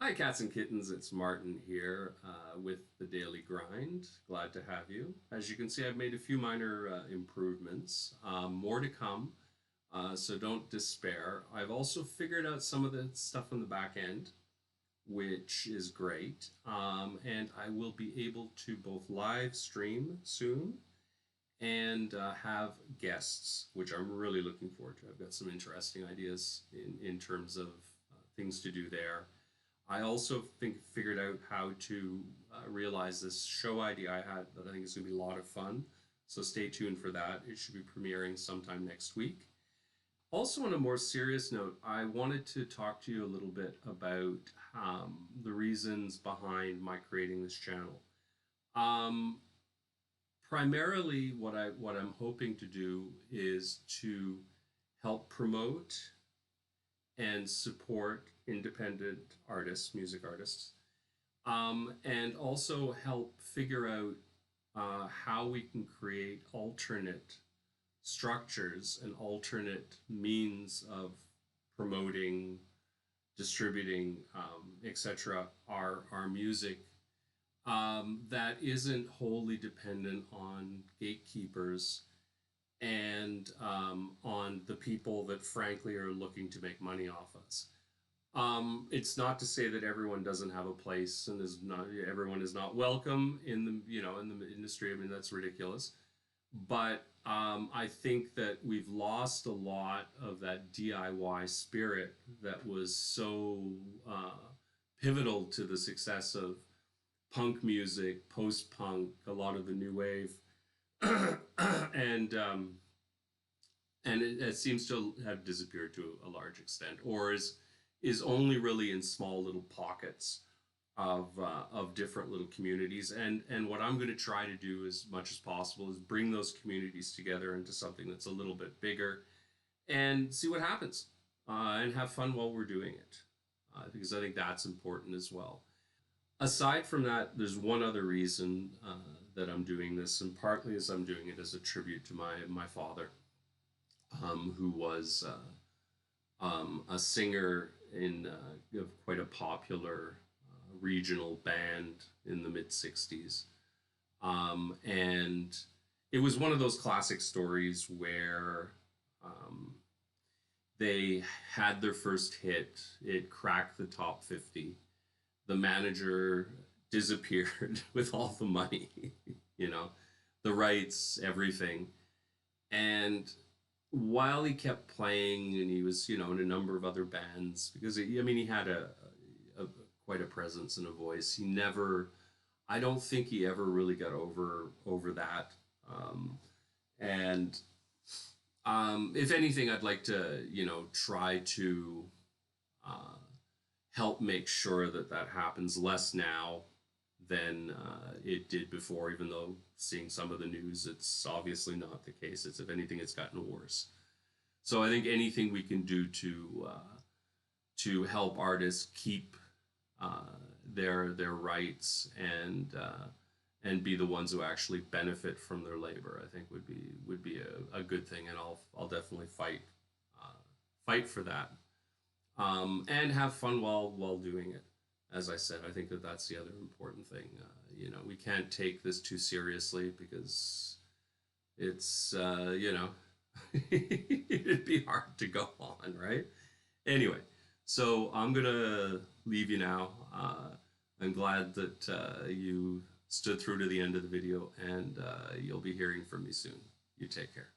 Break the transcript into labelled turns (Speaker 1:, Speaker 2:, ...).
Speaker 1: Hi, cats and kittens. It's Martin here with the Daily Grind. Glad to have you. As you can see, I've made a few minor improvements. More to come, so don't despair. I've also figured out some of the stuff on the back end, which is great. And I will be able to both live stream soon and have guests, which I'm really looking forward to. I've got some interesting ideas in terms of things to do there. I also figured out how to realize this show idea I had that I think is going to be a lot of fun. So stay tuned for that. It should be premiering sometime next week. Also, on a more serious note, I wanted to talk to you a little bit about the reasons behind my creating this channel. Um, Primarily, what I'm hoping to do is to help promote and support independent artists, music artists, and also help figure out how we can create alternate structures and alternate means of promoting, distributing, etc. Our music that isn't wholly dependent on gatekeepers and on the people that frankly are looking to make money off us. It's not to say that everyone doesn't have a place and is not everyone is not welcome in the in the industry. I mean, that's ridiculous. But I think that we've lost a lot of that DIY spirit that was so pivotal to the success of punk music, post-punk, a lot of the new wave, and it seems to have disappeared to a large extent, or is only really in small little pockets of different little communities. And what I'm going to try to do as much as possible is bring those communities together into something that's a little bit bigger and see what happens and have fun while we're doing it because I think that's important as well. Aside from that, there's one other reason that I'm doing this, and partly is I'm doing it as a tribute to my father, who was a singer in of quite a popular regional band in the mid 60s. And it was one of those classic stories where they had their first hit, it cracked the top 50. The manager disappeared with all the money, the rights, everything. And while he kept playing and he was, in a number of other bands, because he had a quite a presence and a voice. He never, I don't think he ever really got over that. And if anything, I'd like to, try to help make sure that that happens less now than it did before, even though seeing some of the news, it's obviously not the case. It's, if anything, it's gotten worse. So I think anything we can do to help artists keep their rights and be the ones who actually benefit from their labor, I think would be a good thing, and I'll definitely fight for that, and have fun while doing it. As I said, I think that that's the other important thing. We can't take this too seriously because it's it'd be hard to go on, right? Anyway, so I'm gonna leave you now. I'm glad that you stood through to the end of the video, and you'll be hearing from me soon. You take care.